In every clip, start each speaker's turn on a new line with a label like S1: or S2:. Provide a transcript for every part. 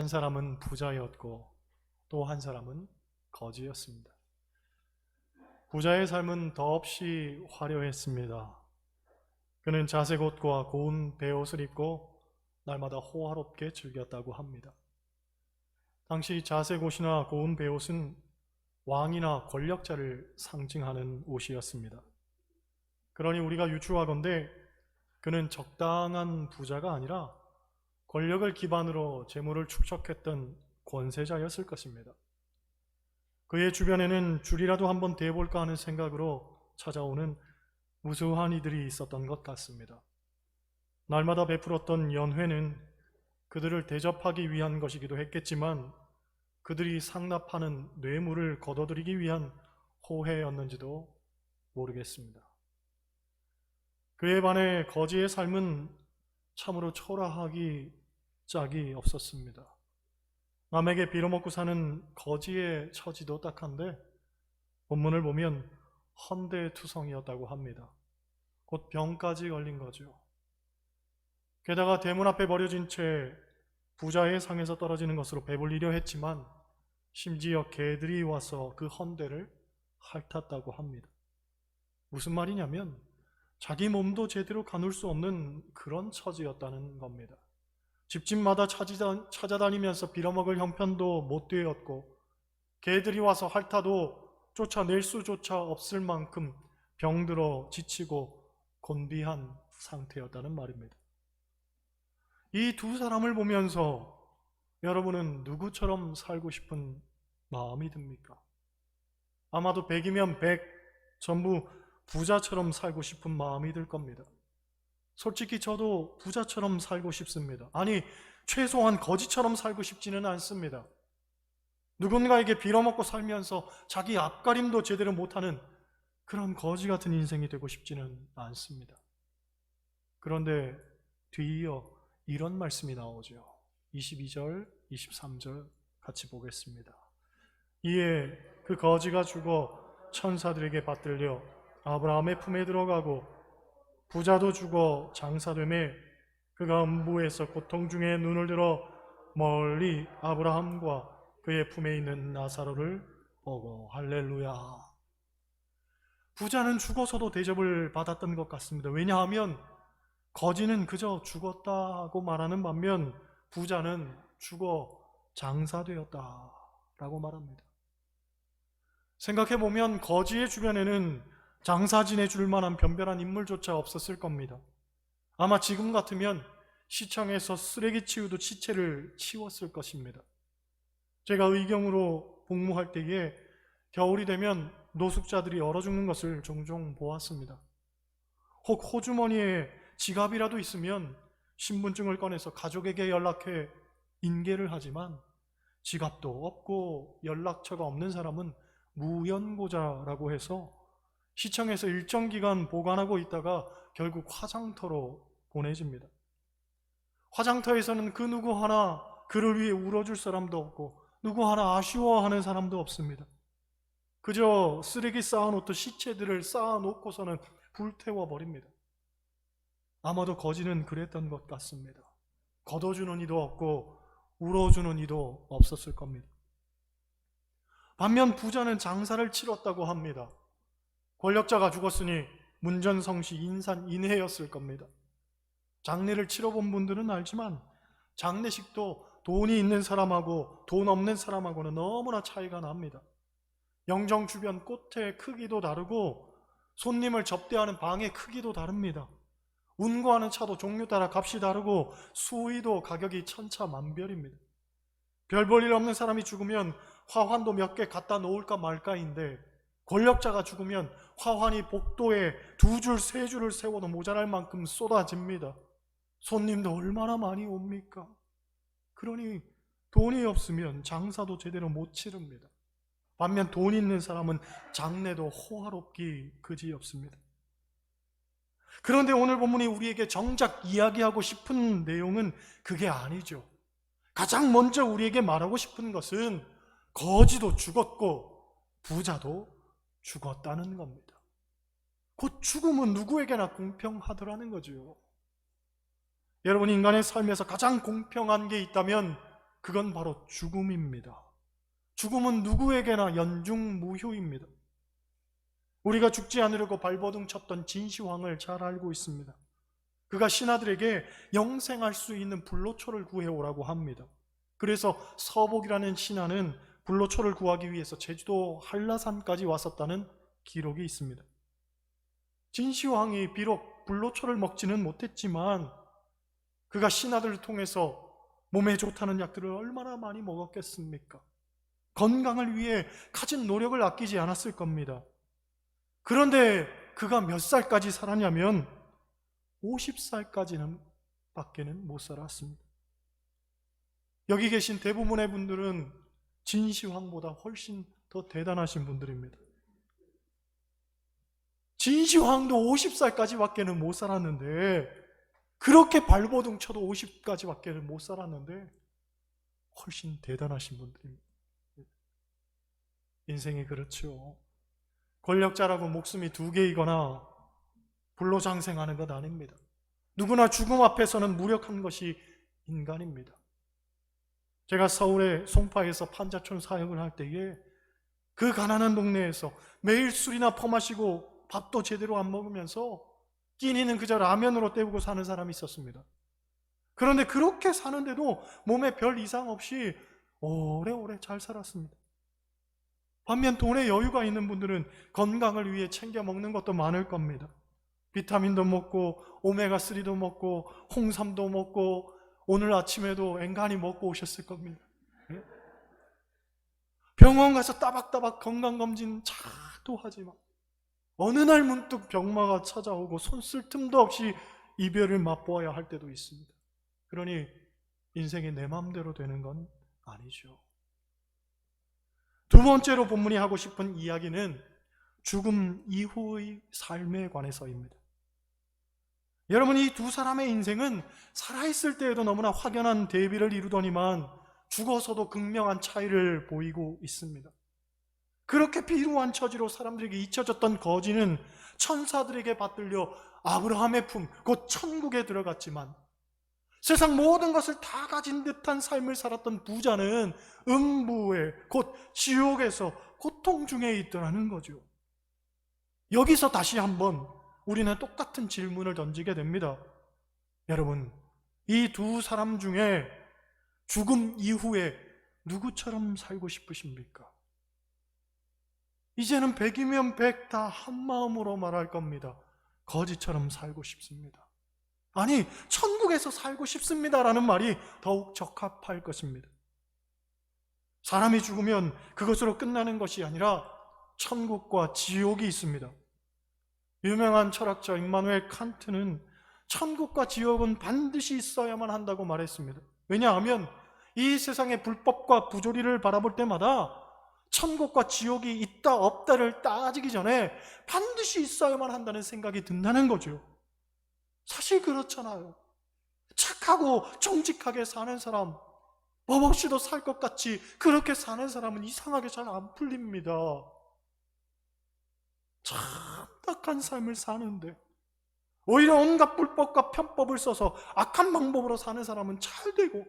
S1: 한 사람은 부자였고 또 한 사람은 거지였습니다. 부자의 삶은 더없이 화려했습니다. 그는 자색 옷과 고운 베옷을 입고 날마다 호화롭게 즐겼다고 합니다. 당시 자색 옷이나 고운 베옷은 왕이나 권력자를 상징하는 옷이었습니다. 그러니 우리가 유추하건대 그는 적당한 부자가 아니라 권력을 기반으로 재물을 축적했던 권세자였을 것입니다. 그의 주변에는 줄이라도 한번 대볼까 하는 생각으로 찾아오는 우수한 이들이 있었던 것 같습니다. 날마다 베풀었던 연회는 그들을 대접하기 위한 것이기도 했겠지만 그들이 상납하는 뇌물을 거둬들이기 위한 호혜였는지도 모르겠습니다. 그에 반해 거지의 삶은 참으로 초라하기 짝이 없었습니다. 남에게 빌어먹고 사는 거지의 처지도 딱한데 본문을 보면 헌대투성이었다고 합니다. 곧 병까지 걸린 거죠. 게다가 대문 앞에 버려진 채 부자의 상에서 떨어지는 것으로 배불리려 했지만 심지어 개들이 와서 그 헌대를 핥았다고 합니다. 무슨 말이냐면 자기 몸도 제대로 가눌 수 없는 그런 처지였다는 겁니다. 집집마다 찾아다니면서 빌어먹을 형편도 못 되었고 개들이 와서 핥아도 쫓아낼 수조차 없을 만큼 병들어 지치고 곤비한 상태였다는 말입니다. 이 두 사람을 보면서 여러분은 누구처럼 살고 싶은 마음이 듭니까? 아마도 100이면 100 전부 부자처럼 살고 싶은 마음이 들 겁니다. 솔직히 저도 부자처럼 살고 싶습니다. 아니, 최소한 거지처럼 살고 싶지는 않습니다. 누군가에게 빌어먹고 살면서 자기 앞가림도 제대로 못하는 그런 거지 같은 인생이 되고 싶지는 않습니다. 그런데 뒤이어 이런 말씀이 나오죠. 22절, 23절 같이 보겠습니다. 이에 그 거지가 죽어 천사들에게 받들려 아브라함의 품에 들어가고 부자도 죽어 장사되매 그가 음부에서 고통 중에 눈을 들어 멀리 아브라함과 그의 품에 있는 나사로를 보고 할렐루야. 부자는 죽어서도 대접을 받았던 것 같습니다. 왜냐하면 거지는 그저 죽었다고 말하는 반면 부자는 죽어 장사되었다라고 말합니다. 생각해보면 거지의 주변에는 장사 지내줄 만한 변별한 인물조차 없었을 겁니다. 아마 지금 같으면 시청에서 쓰레기 치우듯 시체를 치웠을 것입니다. 제가 의경으로 복무할 때에 겨울이 되면 노숙자들이 얼어 죽는 것을 종종 보았습니다. 혹 호주머니에 지갑이라도 있으면 신분증을 꺼내서 가족에게 연락해 인계를 하지만 지갑도 없고 연락처가 없는 사람은 무연고자라고 해서 시청에서 일정 기간 보관하고 있다가 결국 화장터로 보내집니다. 화장터에서는 그 누구 하나 그를 위해 울어줄 사람도 없고 누구 하나 아쉬워하는 사람도 없습니다. 그저 쓰레기 쌓아놓던 시체들을 쌓아놓고서는 불태워버립니다. 아마도 거지는 그랬던 것 같습니다. 걷어주는 이도 없고 울어주는 이도 없었을 겁니다. 반면 부자는 장사를 치렀다고 합니다. 권력자가 죽었으니 문전성시 인산인해였을 겁니다. 장례를 치러본 분들은 알지만 장례식도 돈이 있는 사람하고 돈 없는 사람하고는 너무나 차이가 납니다. 영정 주변 꽃의 크기도 다르고 손님을 접대하는 방의 크기도 다릅니다. 운구하는 차도 종류 따라 값이 다르고 수의도 가격이 천차만별입니다. 별 볼 일 없는 사람이 죽으면 화환도 몇 개 갖다 놓을까 말까인데 권력자가 죽으면 화환이 복도에 2줄, 3줄을 세워도 모자랄 만큼 쏟아집니다. 손님도 얼마나 많이 옵니까? 그러니 돈이 없으면 장사도 제대로 못 치릅니다. 반면 돈 있는 사람은 장례도 호화롭기 그지없습니다. 그런데 오늘 본문이 우리에게 정작 이야기하고 싶은 내용은 그게 아니죠. 가장 먼저 우리에게 말하고 싶은 것은 거지도 죽었고 부자도 죽었다는 겁니다. 곧 죽음은 누구에게나 공평하더라는 거죠. 여러분, 인간의 삶에서 가장 공평한 게 있다면 그건 바로 죽음입니다. 죽음은 누구에게나 연중무휴입니다. 우리가 죽지 않으려고 발버둥 쳤던 진시황을 잘 알고 있습니다. 그가 신하들에게 영생할 수 있는 불로초를 구해오라고 합니다. 그래서 서복이라는 신하는 불로초를 구하기 위해서 제주도 한라산까지 왔었다는 기록이 있습니다. 진시황이 비록 불로초를 먹지는 못했지만 그가 신하들을 통해서 몸에 좋다는 약들을 얼마나 많이 먹었겠습니까? 건강을 위해 가진 노력을 아끼지 않았을 겁니다. 그런데 그가 몇 살까지 살았냐면 50살까지는 밖에는 못 살았습니다. 여기 계신 대부분의 분들은 진시황보다 훨씬 더 대단하신 분들입니다. 진시황도 50살까지 밖에는 못 살았는데, 그렇게 발버둥 쳐도 50까지 밖에는 못 살았는데 훨씬 대단하신 분들입니다. 인생이 그렇죠. 권력자라고 목숨이 두 개이거나 불로장생하는 것 아닙니다. 누구나 죽음 앞에서는 무력한 것이 인간입니다. 제가 서울의 송파에서 판자촌 사역을 할 때에 그 가난한 동네에서 매일 술이나 퍼마시고 밥도 제대로 안 먹으면서 끼니는 그저 라면으로 때우고 사는 사람이 있었습니다. 그런데 그렇게 사는데도 몸에 별 이상 없이 오래오래 잘 살았습니다. 반면 돈에 여유가 있는 분들은 건강을 위해 챙겨 먹는 것도 많을 겁니다. 비타민도 먹고 오메가3도 먹고 홍삼도 먹고 오늘 아침에도 엔간히 먹고 오셨을 겁니다. 병원 가서 따박따박 건강검진 자도 하지만 어느 날 문득 병마가 찾아오고 손 쓸 틈도 없이 이별을 맛보아야 할 때도 있습니다. 그러니 인생이 내 마음대로 되는 건 아니죠. 두 번째로 본문이 하고 싶은 이야기는 죽음 이후의 삶에 관해서입니다. 여러분, 이 두 사람의 인생은 살아있을 때에도 너무나 확연한 대비를 이루더니만 죽어서도 극명한 차이를 보이고 있습니다. 그렇게 비루한 처지로 사람들에게 잊혀졌던 거지는 천사들에게 받들려 아브라함의 품, 곧 천국에 들어갔지만 세상 모든 것을 다 가진 듯한 삶을 살았던 부자는 음부에, 곧 지옥에서 고통 중에 있더라는 거죠. 여기서 다시 한번 우리는 똑같은 질문을 던지게 됩니다. 여러분, 이 두 사람 중에 죽음 이후에 누구처럼 살고 싶으십니까? 이제는 100이면 100 다 한마음으로 말할 겁니다. 거지처럼 살고 싶습니다. 아니, 천국에서 살고 싶습니다라는 말이 더욱 적합할 것입니다. 사람이 죽으면 그것으로 끝나는 것이 아니라 천국과 지옥이 있습니다. 유명한 철학자 임마누엘 칸트는 천국과 지옥은 반드시 있어야만 한다고 말했습니다. 왜냐하면 이 세상의 불법과 부조리를 바라볼 때마다 천국과 지옥이 있다 없다를 따지기 전에 반드시 있어야만 한다는 생각이 든다는 거죠. 사실 그렇잖아요. 착하고 정직하게 사는 사람, 법 없이도 살 것 같이 그렇게 사는 사람은 이상하게 잘 안 풀립니다. 참 딱한 삶을 사는데 오히려 온갖 불법과 편법을 써서 악한 방법으로 사는 사람은 잘 되고,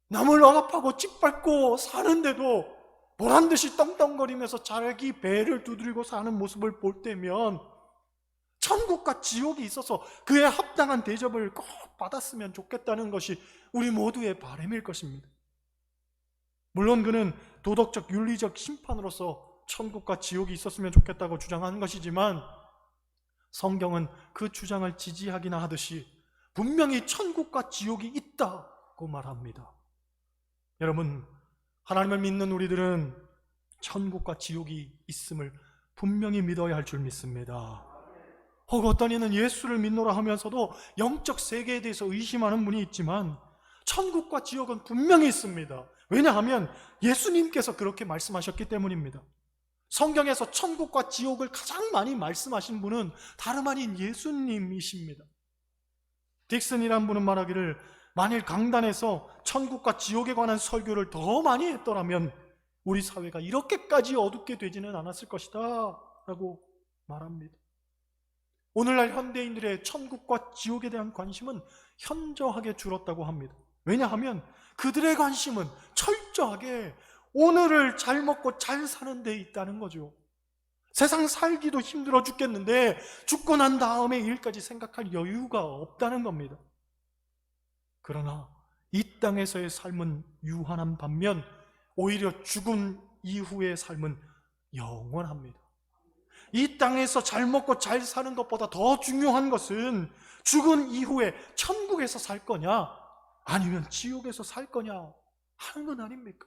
S1: 남을 억압하고 짓밟고 사는데도 보란듯이 떵떵거리면서 자기 배를 두드리고 사는 모습을 볼 때면 천국과 지옥이 있어서 그에 합당한 대접을 꼭 받았으면 좋겠다는 것이 우리 모두의 바람일 것입니다. 물론 그는 도덕적 윤리적 심판으로서 천국과 지옥이 있었으면 좋겠다고 주장하는 것이지만 성경은 그 주장을 지지하기나 하듯이 분명히 천국과 지옥이 있다고 말합니다. 여러분, 하나님을 믿는 우리들은 천국과 지옥이 있음을 분명히 믿어야 할 줄 믿습니다. 혹 어떤 이는 예수를 믿노라 하면서도 영적 세계에 대해서 의심하는 분이 있지만 천국과 지옥은 분명히 있습니다. 왜냐하면 예수님께서 그렇게 말씀하셨기 때문입니다. 성경에서 천국과 지옥을 가장 많이 말씀하신 분은 다름 아닌 예수님이십니다. 딕슨이라는 분은 말하기를, 만일 강단에서 천국과 지옥에 관한 설교를 더 많이 했더라면 우리 사회가 이렇게까지 어둡게 되지는 않았을 것이다 라고 말합니다. 오늘날 현대인들의 천국과 지옥에 대한 관심은 현저하게 줄었다고 합니다. 왜냐하면 그들의 관심은 철저하게 오늘을 잘 먹고 잘 사는 데 있다는 거죠. 세상 살기도 힘들어 죽겠는데 죽고 난 다음에 일까지 생각할 여유가 없다는 겁니다. 그러나 이 땅에서의 삶은 유한한 반면 오히려 죽은 이후의 삶은 영원합니다. 이 땅에서 잘 먹고 잘 사는 것보다 더 중요한 것은 죽은 이후에 천국에서 살 거냐 아니면 지옥에서 살 거냐 하는 건 아닙니까?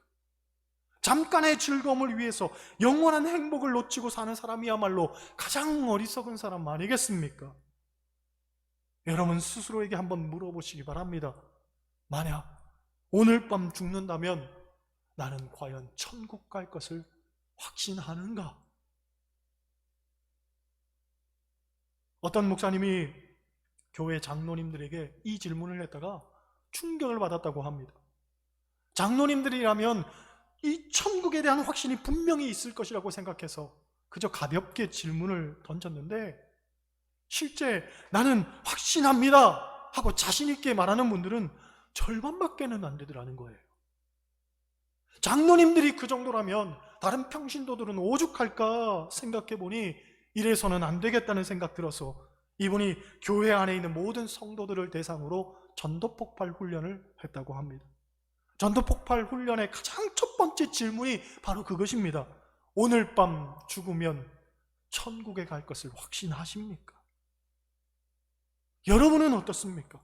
S1: 잠깐의 즐거움을 위해서 영원한 행복을 놓치고 사는 사람이야말로 가장 어리석은 사람 아니겠습니까? 여러분 스스로에게 한번 물어보시기 바랍니다. 만약 오늘 밤 죽는다면 나는 과연 천국 갈 것을 확신하는가? 어떤 목사님이 교회 장로님들에게 이 질문을 했다가 충격을 받았다고 합니다. 장로님들이라면 이 천국에 대한 확신이 분명히 있을 것이라고 생각해서 그저 가볍게 질문을 던졌는데 실제 나는 확신합니다 하고 자신 있게 말하는 분들은 절반밖에는 안 되더라는 거예요. 장로님들이 그 정도라면 다른 평신도들은 오죽할까 생각해 보니 이래서는 안 되겠다는 생각 들어서 이분이 교회 안에 있는 모든 성도들을 대상으로 전도폭발 훈련을 했다고 합니다. 전도폭발 훈련의 가장 첫 번째 질문이 바로 그것입니다. 오늘 밤 죽으면 천국에 갈 것을 확신하십니까? 여러분은 어떻습니까?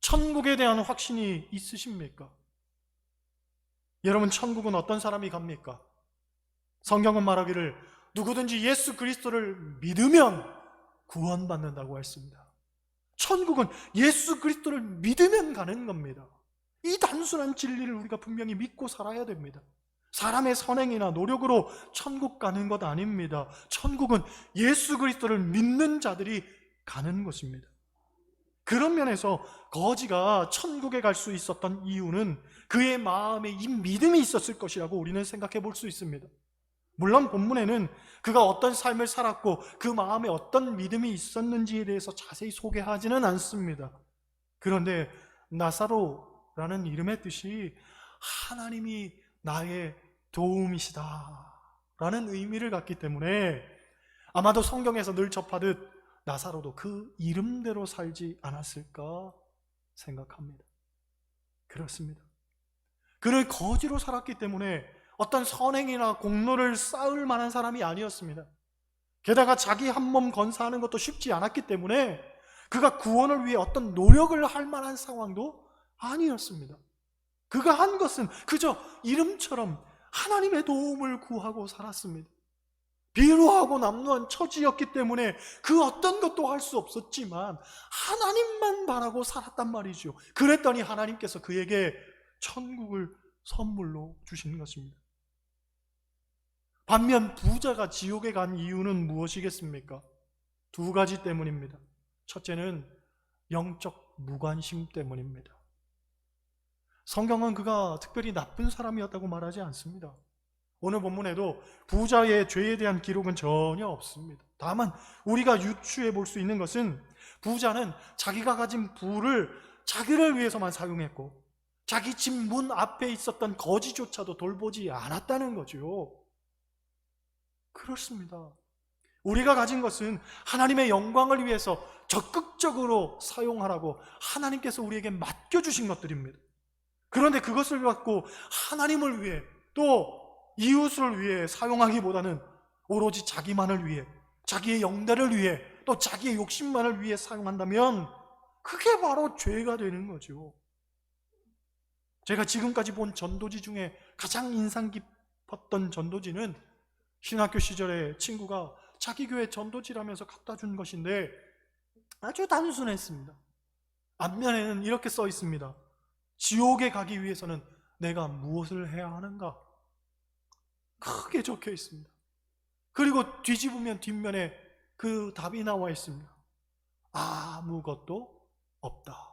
S1: 천국에 대한 확신이 있으십니까? 여러분 천국은 어떤 사람이 갑니까? 성경은 말하기를 누구든지 예수 그리스도를 믿으면 구원받는다고 했습니다. 천국은 예수 그리스도를 믿으면 가는 겁니다. 이 단순한 진리를 우리가 분명히 믿고 살아야 됩니다. 사람의 선행이나 노력으로 천국 가는 것 아닙니다. 천국은 예수 그리스도를 믿는 자들이 가는 것입니다. 그런 면에서 거지가 천국에 갈 수 있었던 이유는 그의 마음에 이 믿음이 있었을 것이라고 우리는 생각해 볼 수 있습니다. 물론 본문에는 그가 어떤 삶을 살았고 그 마음에 어떤 믿음이 있었는지에 대해서 자세히 소개하지는 않습니다. 그런데 나사로라는 이름의 뜻이 하나님이 나의 도움이시다 라는 의미를 갖기 때문에 아마도 성경에서 늘 접하듯 나사로도 그 이름대로 살지 않았을까 생각합니다. 그렇습니다. 그는 거지로 살았기 때문에 어떤 선행이나 공로를 쌓을 만한 사람이 아니었습니다. 게다가 자기 한 몸 건사하는 것도 쉽지 않았기 때문에 그가 구원을 위해 어떤 노력을 할 만한 상황도 아니었습니다. 그가 한 것은 그저 이름처럼 하나님의 도움을 구하고 살았습니다. 비루하고 남루한 처지였기 때문에 그 어떤 것도 할 수 없었지만 하나님만 바라고 살았단 말이죠. 그랬더니 하나님께서 그에게 천국을 선물로 주신 것입니다. 반면 부자가 지옥에 간 이유는 무엇이겠습니까? 두 가지 때문입니다. 첫째는 영적 무관심 때문입니다. 성경은 그가 특별히 나쁜 사람이었다고 말하지 않습니다. 오늘 본문에도 부자의 죄에 대한 기록은 전혀 없습니다. 다만 우리가 유추해 볼 수 있는 것은 부자는 자기가 가진 부를 자기를 위해서만 사용했고 자기 집 문 앞에 있었던 거지조차도 돌보지 않았다는 거죠. 그렇습니다. 우리가 가진 것은 하나님의 영광을 위해서 적극적으로 사용하라고 하나님께서 우리에게 맡겨주신 것들입니다. 그런데 그것을 갖고 하나님을 위해 또 이웃을 위해 사용하기보다는 오로지 자기만을 위해, 자기의 영대를 위해, 또 자기의 욕심만을 위해 사용한다면 그게 바로 죄가 되는 거죠. 제가 지금까지 본 전도지 중에 가장 인상 깊었던 전도지는 신학교 시절에 친구가 자기 교회 전도지라면서 갖다 준 것인데 아주 단순했습니다. 앞면에는 이렇게 써 있습니다. 지옥에 가기 위해서는 내가 무엇을 해야 하는가? 크게 적혀 있습니다. 그리고 뒤집으면 뒷면에 그 답이 나와 있습니다. 아무것도 없다.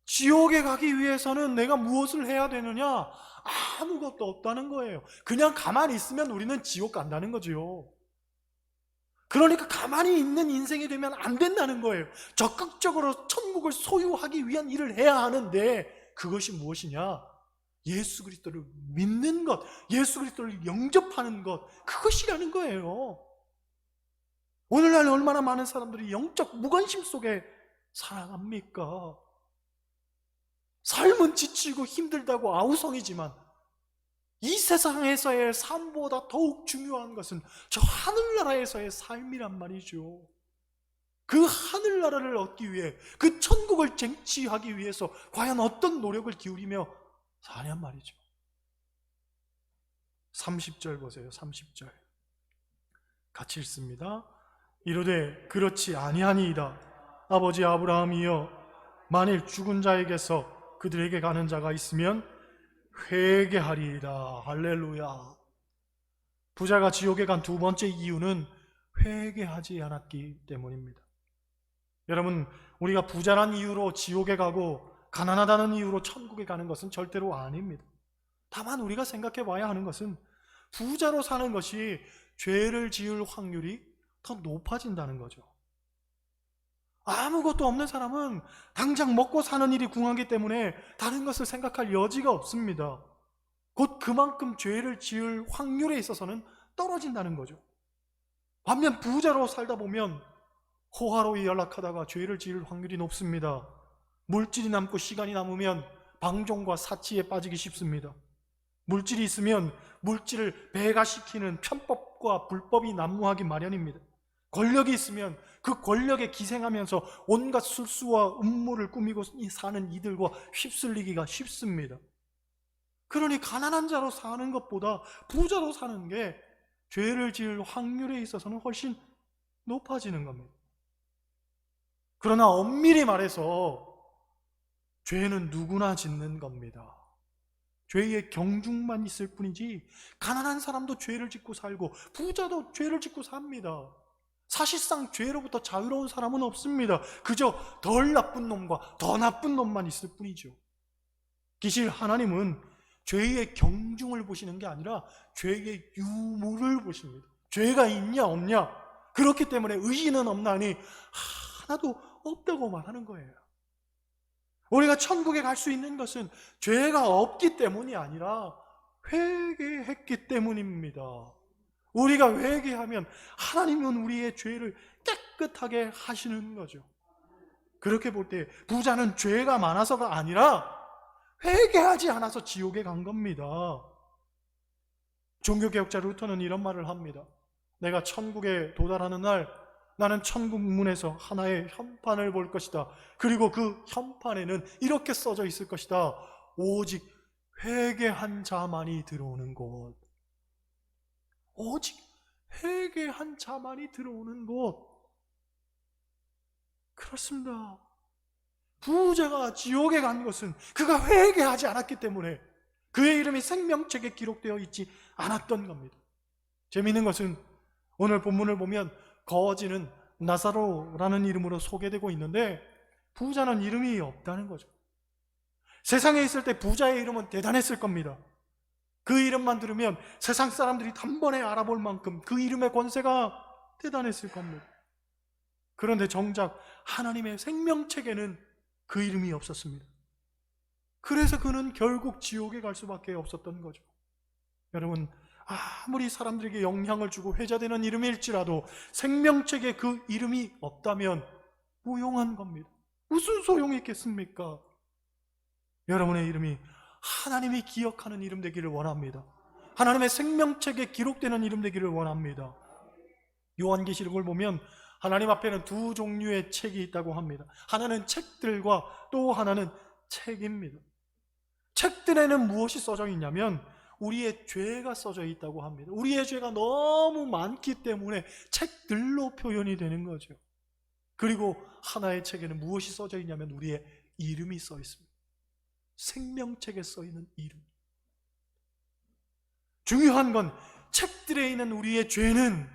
S1: 지옥에 가기 위해서는 내가 무엇을 해야 되느냐? 아무것도 없다는 거예요. 그냥 가만히 있으면 우리는 지옥 간다는 거죠. 그러니까 가만히 있는 인생이 되면 안 된다는 거예요. 적극적으로 천국을 소유하기 위한 일을 해야 하는데, 그것이 무엇이냐? 예수 그리스도를 믿는 것, 예수 그리스도를 영접하는 것, 그것이라는 거예요. 오늘날 얼마나 많은 사람들이 영적 무관심 속에 살아갑니까? 삶은 지치고 힘들다고 아우성이지만 이 세상에서의 삶보다 더욱 중요한 것은 저 하늘나라에서의 삶이란 말이죠. 그 하늘나라를 얻기 위해, 그 천국을 쟁취하기 위해서 과연 어떤 노력을 기울이며 사냔 말이죠. 30절 보세요. 30절 같이 읽습니다. 이르되 그렇지 아니하니이다. 아버지 아브라함이여, 만일 죽은 자에게서 그들에게 가는 자가 있으면 회개하리이다. 할렐루야. 부자가 지옥에 간 두 번째 이유는 회개하지 않았기 때문입니다. 여러분, 우리가 부자란 이유로 지옥에 가고 가난하다는 이유로 천국에 가는 것은 절대로 아닙니다. 다만 우리가 생각해 봐야 하는 것은 부자로 사는 것이 죄를 지을 확률이 더 높아진다는 거죠. 아무것도 없는 사람은 당장 먹고 사는 일이 궁하기 때문에 다른 것을 생각할 여지가 없습니다. 곧 그만큼 죄를 지을 확률에 있어서는 떨어진다는 거죠. 반면 부자로 살다 보면 호화로이 연락하다가 죄를 지을 확률이 높습니다. 물질이 남고 시간이 남으면 방종과 사치에 빠지기 쉽습니다. 물질이 있으면 물질을 배가시키는 편법과 불법이 난무하기 마련입니다. 권력이 있으면 그 권력에 기생하면서 온갖 술수와 음모를 꾸미고 사는 이들과 휩쓸리기가 쉽습니다. 그러니 가난한 자로 사는 것보다 부자로 사는 게 죄를 지을 확률에 있어서는 훨씬 높아지는 겁니다. 그러나 엄밀히 말해서 죄는 누구나 짓는 겁니다. 죄의 경중만 있을 뿐이지 가난한 사람도 죄를 짓고 살고 부자도 죄를 짓고 삽니다. 사실상 죄로부터 자유로운 사람은 없습니다. 그저 덜 나쁜 놈과 더 나쁜 놈만 있을 뿐이죠. 기실 하나님은 죄의 경중을 보시는 게 아니라 죄의 유무를 보십니다. 죄가 있냐 없냐, 그렇기 때문에 의인은 없나니 하나도 없다고 말하는 거예요. 우리가 천국에 갈 수 있는 것은 죄가 없기 때문이 아니라 회개했기 때문입니다. 우리가 회개하면 하나님은 우리의 죄를 깨끗하게 하시는 거죠. 그렇게 볼 때 부자는 죄가 많아서가 아니라 회개하지 않아서 지옥에 간 겁니다. 종교개혁자 루터는 이런 말을 합니다. 내가 천국에 도달하는 날 나는 천국 문에서 하나의 현판을 볼 것이다. 그리고 그 현판에는 이렇게 써져 있을 것이다. 오직 회개한 자만이 들어오는 곳. 오직 회개한 자만이 들어오는 곳. 그렇습니다. 부자가 지옥에 간 것은 그가 회개하지 않았기 때문에 그의 이름이 생명책에 기록되어 있지 않았던 겁니다. 재미있는 것은 오늘 본문을 보면 거지는 나사로라는 이름으로 소개되고 있는데 부자는 이름이 없다는 거죠. 세상에 있을 때 부자의 이름은 대단했을 겁니다. 그 이름만 들으면 세상 사람들이 단번에 알아볼 만큼 그 이름의 권세가 대단했을 겁니다. 그런데 정작 하나님의 생명책에는 그 이름이 없었습니다. 그래서 그는 결국 지옥에 갈 수밖에 없었던 거죠. 여러분, 아무리 사람들에게 영향을 주고 회자되는 이름일지라도 생명책에 그 이름이 없다면 무용한 겁니다. 무슨 소용이 있겠습니까? 여러분의 이름이 하나님이 기억하는 이름 되기를 원합니다. 하나님의 생명책에 기록되는 이름 되기를 원합니다. 요한계시록을 보면 하나님 앞에는 두 종류의 책이 있다고 합니다. 하나는 책들과 또 하나는 책입니다. 책들에는 무엇이 써져 있냐면 우리의 죄가 써져 있다고 합니다. 우리의 죄가 너무 많기 때문에 책들로 표현이 되는 거죠. 그리고 하나의 책에는 무엇이 써져 있냐면 우리의 이름이 써 있습니다. 생명책에 써 있는 이름. 중요한 건 책들에 있는 우리의 죄는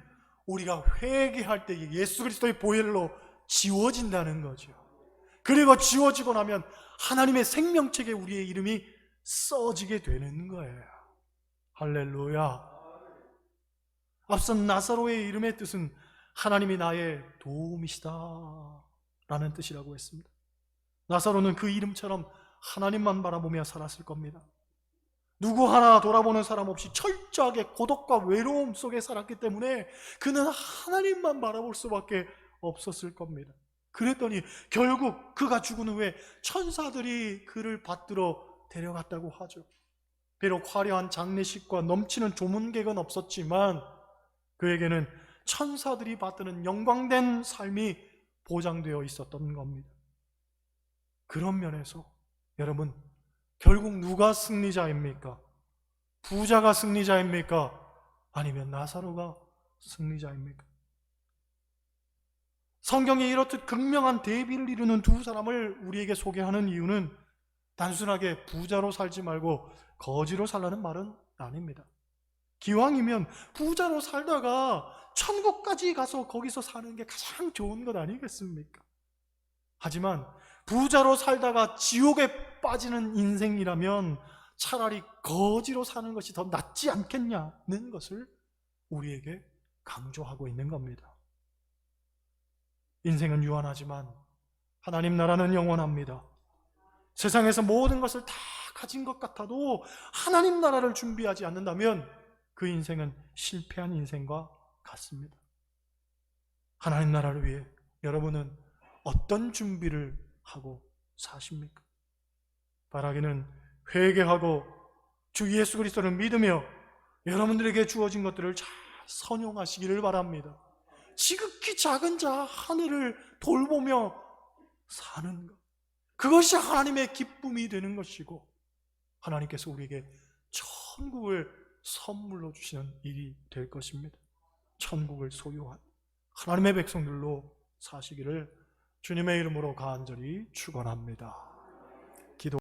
S1: 우리가 회개할 때 예수 그리스도의 보혈로 지워진다는 거죠. 그리고 지워지고 나면 하나님의 생명책에 우리의 이름이 써지게 되는 거예요. 할렐루야. 앞선 나사로의 이름의 뜻은 하나님이 나의 도움이시다 라는 뜻이라고 했습니다. 나사로는 그 이름처럼 하나님만 바라보며 살았을 겁니다. 누구 하나 돌아보는 사람 없이 철저하게 고독과 외로움 속에 살았기 때문에 그는 하나님만 바라볼 수밖에 없었을 겁니다. 그랬더니 결국 그가 죽은 후에 천사들이 그를 받들어 데려갔다고 하죠. 비록 화려한 장례식과 넘치는 조문객은 없었지만 그에게는 천사들이 받드는 영광된 삶이 보장되어 있었던 겁니다. 그런 면에서 여러분, 결국 누가 승리자입니까? 부자가 승리자입니까? 아니면 나사로가 승리자입니까? 성경이 이렇듯 극명한 대비를 이루는 두 사람을 우리에게 소개하는 이유는 단순하게 부자로 살지 말고 거지로 살라는 말은 아닙니다. 기왕이면 부자로 살다가 천국까지 가서 거기서 사는 게 가장 좋은 것 아니겠습니까? 하지만 부자로 살다가 지옥에 빠지는 인생이라면 차라리 거지로 사는 것이 더 낫지 않겠냐는 것을 우리에게 강조하고 있는 겁니다. 인생은 유한하지만 하나님 나라는 영원합니다. 세상에서 모든 것을 다 가진 것 같아도 하나님 나라를 준비하지 않는다면 그 인생은 실패한 인생과 같습니다. 하나님 나라를 위해 여러분은 어떤 준비를 하고 사십니까? 바라기는 회개하고 주 예수 그리스도를 믿으며 여러분들에게 주어진 것들을 잘 선용하시기를 바랍니다. 지극히 작은 자 하늘을 돌보며 사는 것, 그것이 하나님의 기쁨이 되는 것이고 하나님께서 우리에게 천국을 선물로 주시는 일이 될 것입니다. 천국을 소유한 하나님의 백성들로 사시기를 주님의 이름으로 간절히 축원합니다. 기도